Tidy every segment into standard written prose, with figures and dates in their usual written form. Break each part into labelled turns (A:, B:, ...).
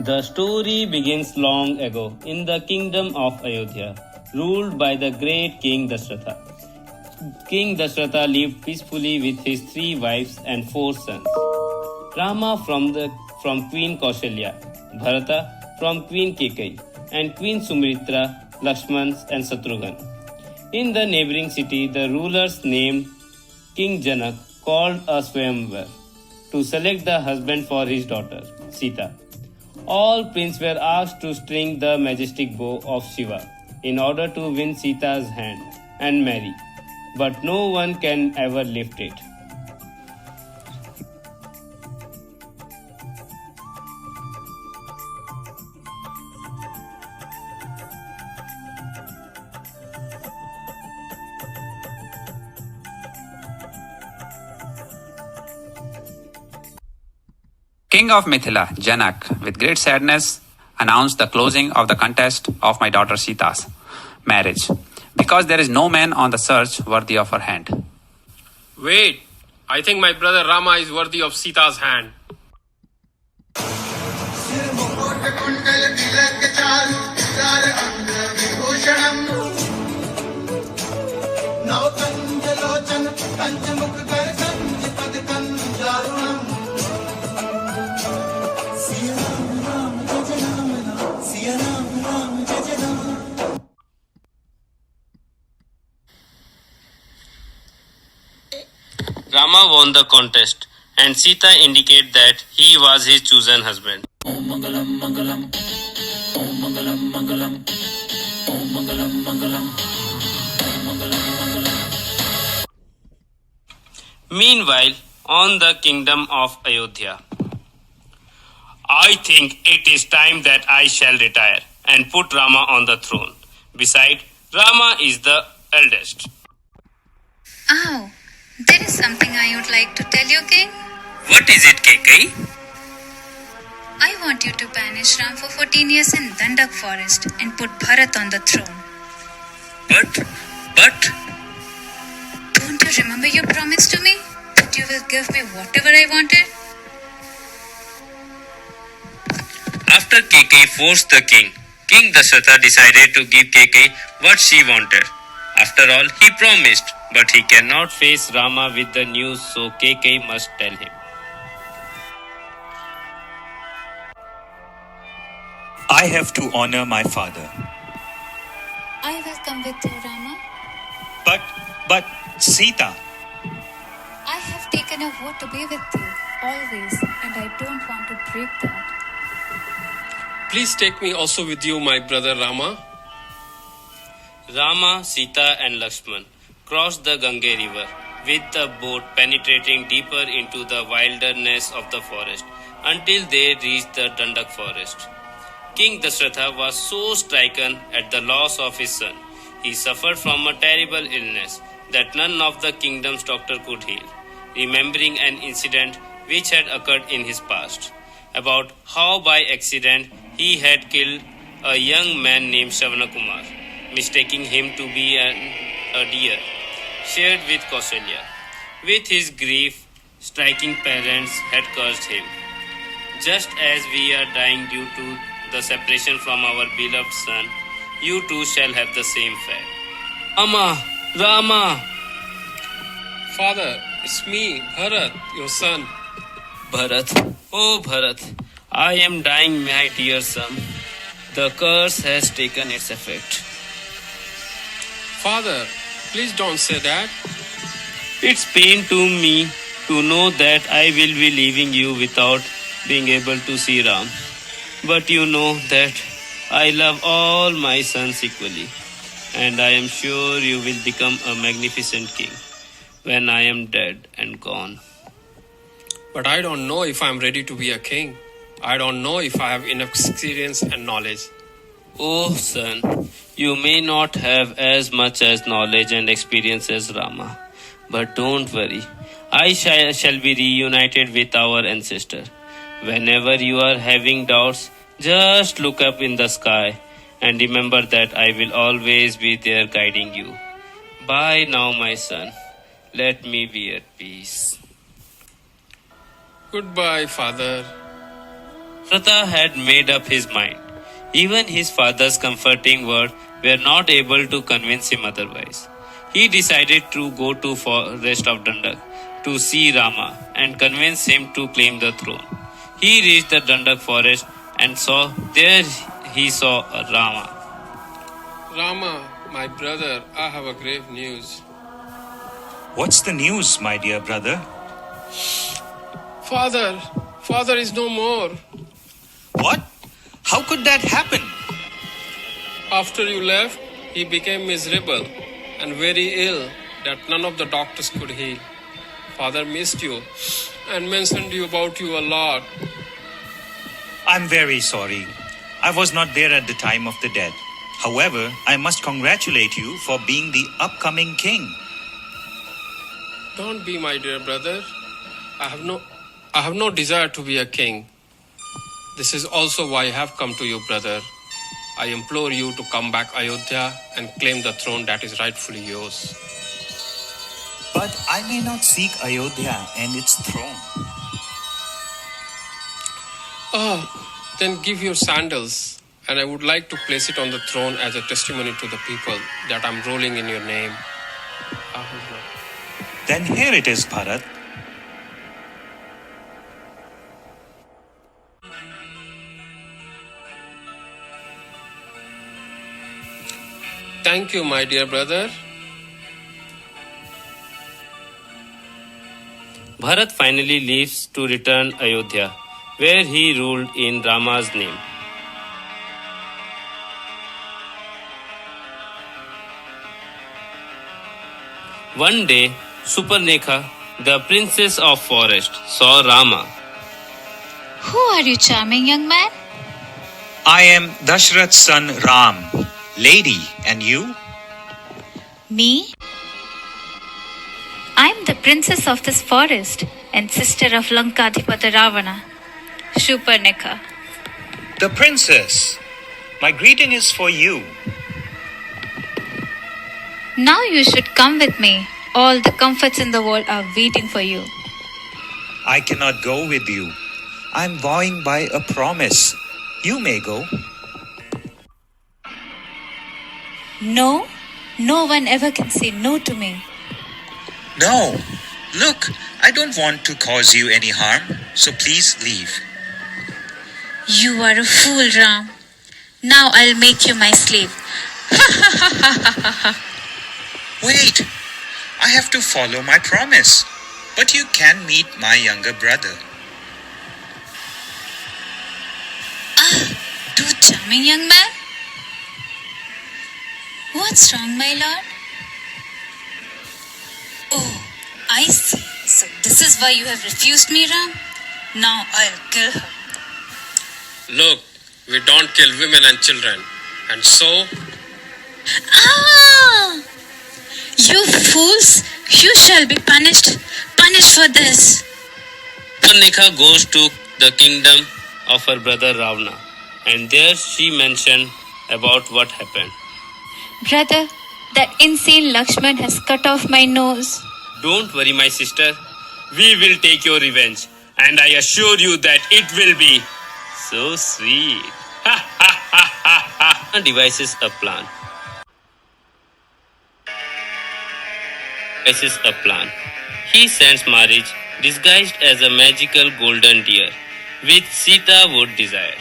A: The story begins long ago in the kingdom of Ayodhya, ruled by the great King Dashratha. King Dashratha lived peacefully with his 3 wives and 4 sons. Rama from Queen Kaushalya, Bharata from Queen Kekai, and Queen Sumitra, Lakshman and Shatrughan. In the neighboring city, the rulers named King Janak called a Swayamvar to select the husband for his daughter, Sita. All princes were asked to string the majestic bow of Shiva in order to win Sita's hand and marry, but no one can ever lift it.
B: King of Mithila, Janak, with great sadness, announced the closing of the contest of my daughter Sita's marriage, because there is no man on the search worthy of her hand.
C: Wait, I think my brother Rama is worthy of Sita's hand.
A: Rama won the contest, and Sita indicated that he was his chosen husband. Om Mangalam Mangalam. Om Mangalam Mangalam. Om Mangalam Mangalam. Om Mangalam Mangalam. Meanwhile, on the kingdom of Ayodhya, I think it is time that I shall retire and put Rama on the throne. Besides, Rama is the eldest.
D: Oh, there is something I would like to tell you, King.
A: What is it, Kekai?
D: I want you to banish Ram for 14 years in Dandak forest and put Bharat on the throne.
A: But...
D: Don't you remember your promise to me? That you will give me whatever I wanted?
A: After Kekai forced the king, King Dashratha decided to give Kekai what she wanted. After all, he promised, but he cannot face Rama with the news, so Kekai must tell him.
E: I have to honor my father.
D: I will come with you, Rama.
E: But Sita.
D: I have taken a vow to be with you, always, and I don't want to break that.
C: Please take me also with you, my brother Rama.
A: Rama, Sita and Lakshman crossed the Gange river with the boat penetrating deeper into the wilderness of the forest until they reached the Dandak forest. King Dashratha was so stricken at the loss of his son. He suffered from a terrible illness that none of the kingdom's doctor could heal, remembering an incident which had occurred in his past, about how by accident he had killed a young man named Shravanakumar, mistaking him to be a deer, shared with Kausalya. With his grief, striking parents had cursed him. Just as we are dying due to the separation from our beloved son, you too shall have the same fate. Rama!
C: Father, it's me, Bharat, your son.
A: Bharat, oh Bharat, I am dying, my dear son. The curse has taken its effect.
C: Father, please don't say that.
A: It's pain to me to know that I will be leaving you without being able to see Ram. But you know that I love all my sons equally, and I am sure you will become a magnificent king when I am dead and gone.
C: But I don't know if I'm ready to be a king. I don't know if I have enough experience and knowledge.
A: Oh, son, you may not have as much as knowledge and experience as Rama. But don't worry, I shall be reunited with our ancestor. Whenever you are having doubts, just look up in the sky and remember that I will always be there guiding you. Bye now, my son. Let me be at peace.
C: Goodbye, father.
A: Bharata had made up his mind. Even his father's comforting words were not able to convince him otherwise. He decided to go to forest of Dandak to see Rama and convince him to claim the throne. He reached the Dandak forest and he saw Rama.
C: Rama, my brother, I have a grave news.
E: What's the news, my dear brother?
C: Father is no more.
E: What? How could that happen?
C: After you left, he became miserable and very ill that none of the doctors could heal. Father missed you and mentioned you about you a lot.
E: I'm very sorry. I was not there at the time of the death. However, I must congratulate you for being the upcoming king.
C: Don't be, my dear brother. I have no desire to be a king. This is also why I have come to you, brother. I implore you to come back Ayodhya and claim the throne that is rightfully yours.
E: But I may not seek Ayodhya and its throne.
C: Then give your sandals, and I would like to place it on the throne as a testimony to the people that I'm ruling in your name.
E: Then here it is, Bharat.
C: Thank you, my dear brother.
A: Bharat finally leaves to return Ayodhya, where he ruled in Rama's name. One day, Supernekha, the princess of forest, saw Rama.
D: Who are you, charming young man?
E: I am Dashrath's son Ram. Lady, and you?
D: Me? I'm the princess of this forest and sister of Lankadhipata Ravana, Supernekha.
E: The princess. My greeting is for you.
D: Now you should come with me. All the comforts in the world are waiting for you.
E: I cannot go with you. I'm vowing by a promise. You may go.
D: No, no one ever can say no to me.
E: No. Look, I don't want to cause you any harm, so please leave.
D: You are a fool, Ram. Now I'll make you my slave.
E: Wait, I have to follow my promise. But you can meet my younger brother.
D: Do charming young man. What's wrong, my lord? Oh, I see. So this is why you have refused me, Ram? Now I'll kill her.
C: Look, we don't kill women and children. And so,
D: Ah! You fools! You shall be punished. Punished for this.
A: Supernekha goes to the kingdom of her brother Ravana, and there she mentioned about what happened.
D: Brother, that insane Lakshman has cut off my nose.
A: Don't worry, my sister. We will take your revenge, and I assure you that it will be so sweet. Devises a plan. He sends Marriage, disguised as a magical golden deer, which Sita would desire.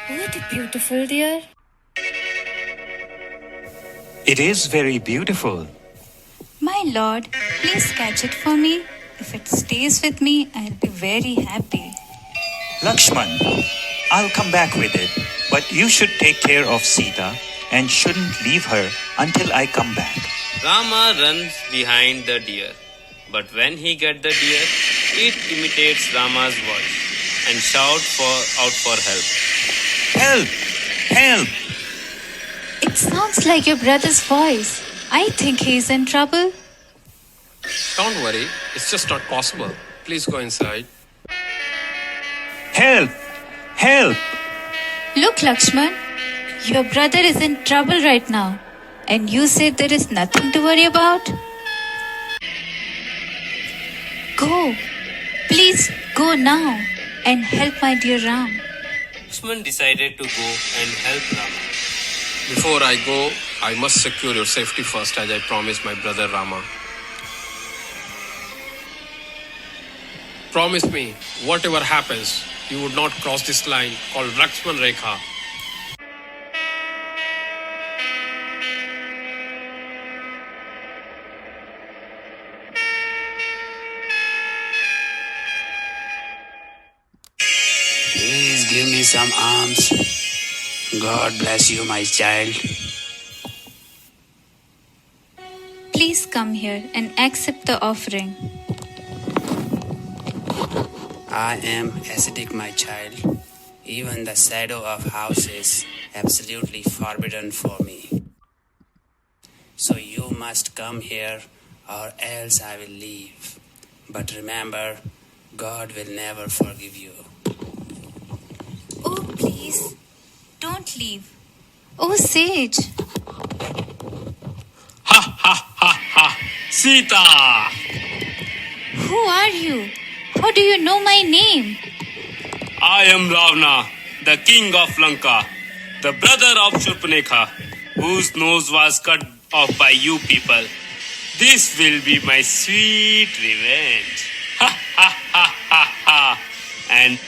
D: What a beautiful deer.
E: It is very beautiful.
D: My lord, please catch it for me. If it stays with me, I'll be very happy.
E: Lakshman, I'll come back with it, but you should take care of Sita and shouldn't leave her until I come back.
A: Rama runs behind the deer, but when he gets the deer, it imitates Rama's voice and shouts out for help.
E: Help! Help!
D: It sounds like your brother's voice. I think he's in trouble.
C: Don't worry, it's just not possible. Please go inside.
E: Help! Help!
D: Look, Lakshman, your brother is in trouble right now. And you say there is nothing to worry about? Go. Please go now and help my dear Ram.
A: Lakshman decided to go and help Rama.
C: Before I go, I must secure your safety first, as I promised my brother Rama. Promise me, whatever happens, you would not cross this line called Lakshman Rekha.
B: Please give me some alms. God bless you, my child.
D: Please come here and accept the offering.
B: I am ascetic, my child. Even the shadow of house is absolutely forbidden for me. So you must come here or else I will leave. But remember, God will never forgive you.
D: Oh, please, don't leave. Oh, sage.
A: Sita!
D: Who are you? How do you know my name?
A: I am Ravana, the king of Lanka, the brother of Shurpanekha, whose nose was cut off by you people. This will be my sweet revenge. And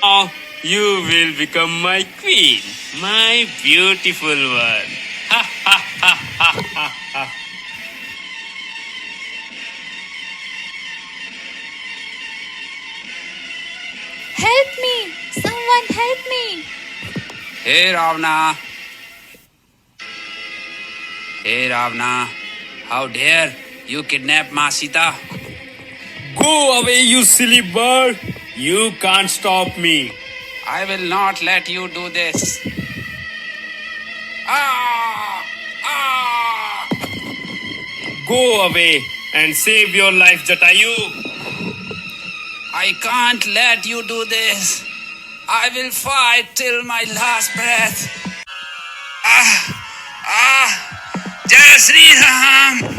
A: now you will become my queen, my beautiful one.
D: Help me! Someone help me!
B: Hey Ravana! Hey Ravana! How dare you kidnap Ma Sita?
A: Go away, you silly bird. You can't stop me.
B: I will not let you do this. Ah! Ah!
A: Go away and save your life, Jatayu.
B: I can't let you do this. I will fight till my last breath. Jai Sri Ram!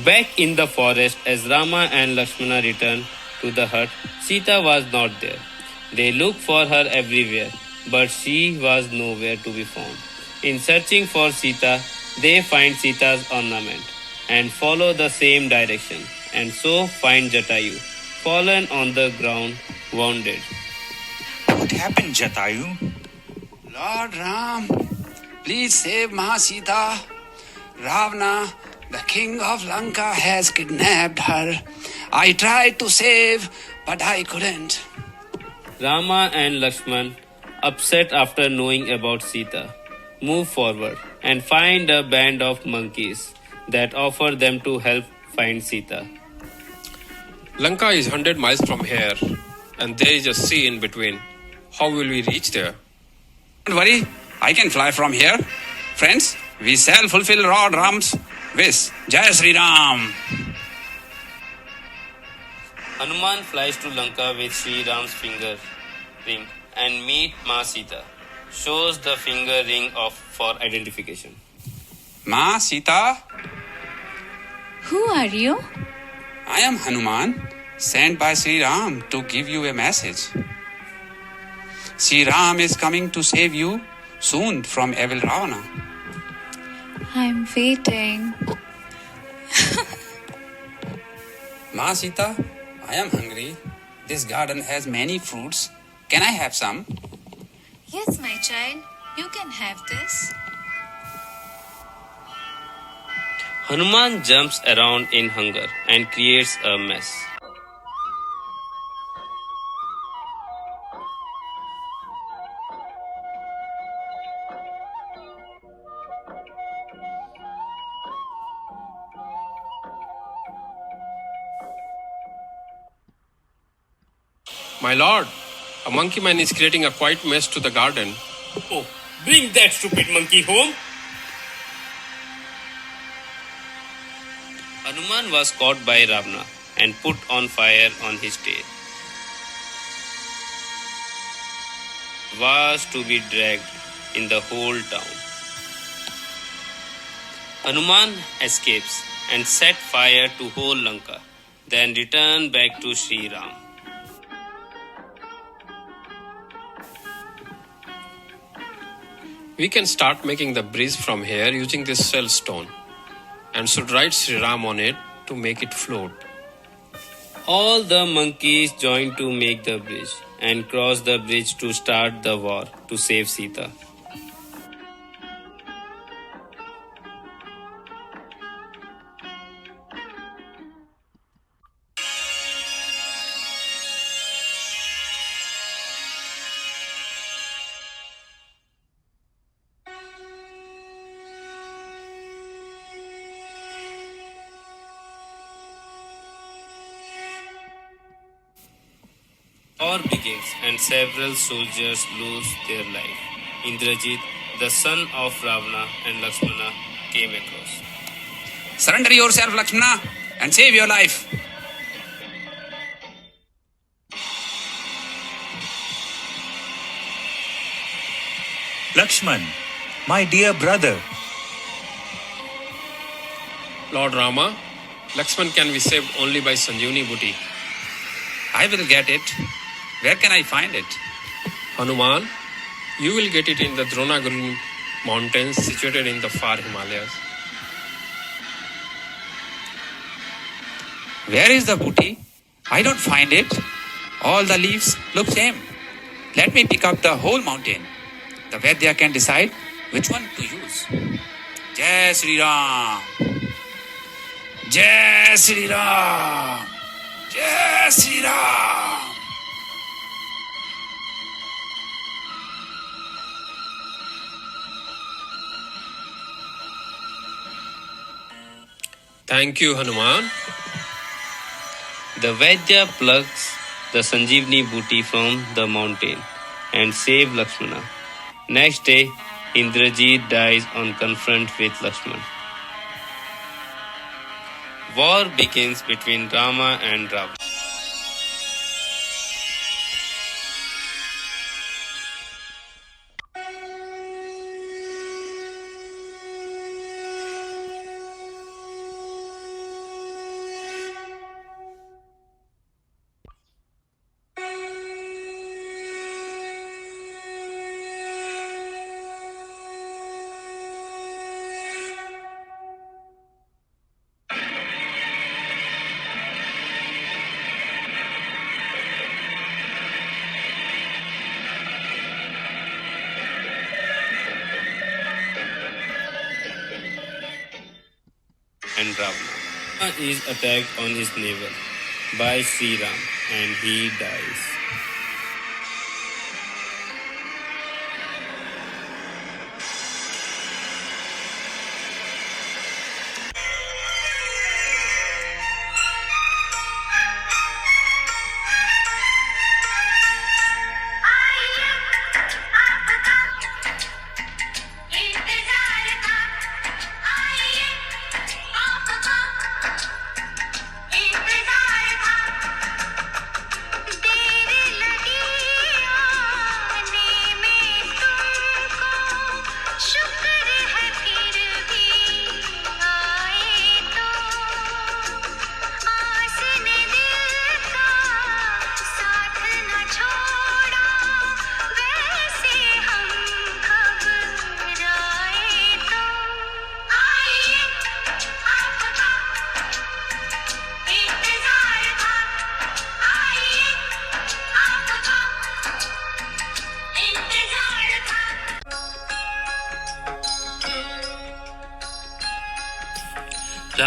A: Back in the forest, as Rama and Lakshmana returned to the hut, Sita was not there. They looked for her everywhere, but she was nowhere to be found. In searching for Sita, they find Sita's ornament and follow the same direction, and so find Jatayu, fallen on the ground, wounded.
E: What happened, Jatayu?
B: Lord Ram, please save Ma Sita. Ravana, the king of Lanka, has kidnapped her. I tried to save, but I couldn't.
A: Rama and Lakshman, upset after knowing about Sita, move forward and find a band of monkeys that offer them to help find Sita.
C: Lanka is 100 miles from here, and there is a sea in between. How will we reach there?
B: Don't worry, I can fly from here. Friends, we shall fulfill Lord Ram's wish. Jai Sri Ram!
A: Hanuman flies to Lanka with Sri Ram's finger ring and meet Ma Sita. Shows the finger ring off for identification.
B: Ma Sita,
D: Who are you?
B: I am Hanuman, sent by Sri Ram to give you a message. Sri Ram is coming to save you soon from evil Ravana.
D: I'm waiting.
B: Ma Sita, I am hungry. This garden has many fruits. Can I have some?
D: Yes, my child, you can have this.
A: Hanuman jumps around in hunger and creates a mess.
C: My lord, a monkey man is creating a quite mess to the garden.
A: Oh, bring that stupid monkey home. Hanuman was caught by Ravana and put on fire on his tail. Was to be dragged in the whole town. Hanuman escapes and set fire to whole Lanka, then return back to Sri Ram.
C: We can start making the bridge from here using this shell stone and should write Sri Ram on it to make it float.
A: All the monkeys join to make the bridge and cross the bridge to start the war to save Sita. War begins and several soldiers lose their life. Indrajit, the son of Ravana and Lakshmana, came across.
B: Surrender yourself, Lakshmana, and save your life.
E: Lakshman, my dear brother.
C: Lord Rama, Lakshman can be saved only by Sanjeevani Booty.
B: I will get it. Where can I find it?
C: Hanuman, you will get it in the Dronagiri mountains situated in the far Himalayas.
B: Where is the booty? I don't find it. All the leaves look same. Let me pick up the whole mountain. The Vaidya can decide which one to use. Jai Sri Ram. Jai Sri Ram. Jai Sri Ram.
C: Thank you, Hanuman.
A: The Vaidya plucks the Sanjeevani booty from the mountain and saves Lakshmana. Next day, Indrajit dies on confront with Lakshmana. War begins between Rama and Ravana. And Ravana is attacked on his navel by Sri Ram and he dies.
F: इंतजार था, देर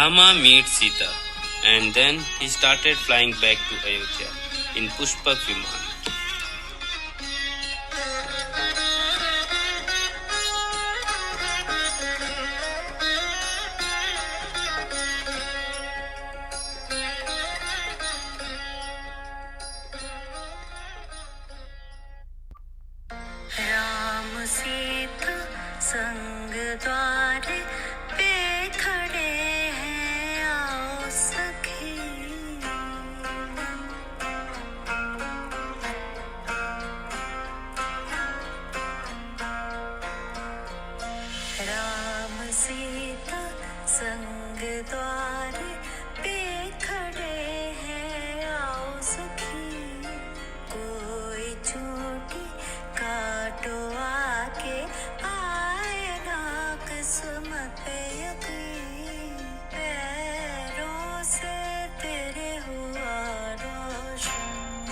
A: Rama meets Sita and then he started flying back to Ayodhya in Pushpak Viman.
F: Ram Sita संग द्वार पे खड़े हैं, आओ सखी। राम सीता संग द्वार पे खड़े हैं, आओ सखी। कोई छोटी काटो आके आएगा किस्मत पे यकीन। पैरों से तेरे हुआ रोशन,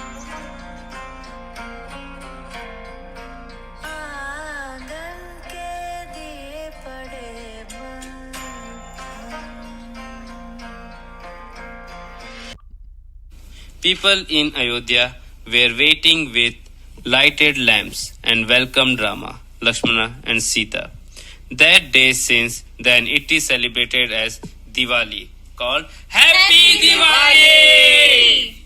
F: आंगन के दिए पड़े बंद।
A: People in Ayodhya were waiting with lighted lamps and welcomed Rama, Lakshmana and Sita. That day since then it is celebrated as Diwali, called Happy Diwali!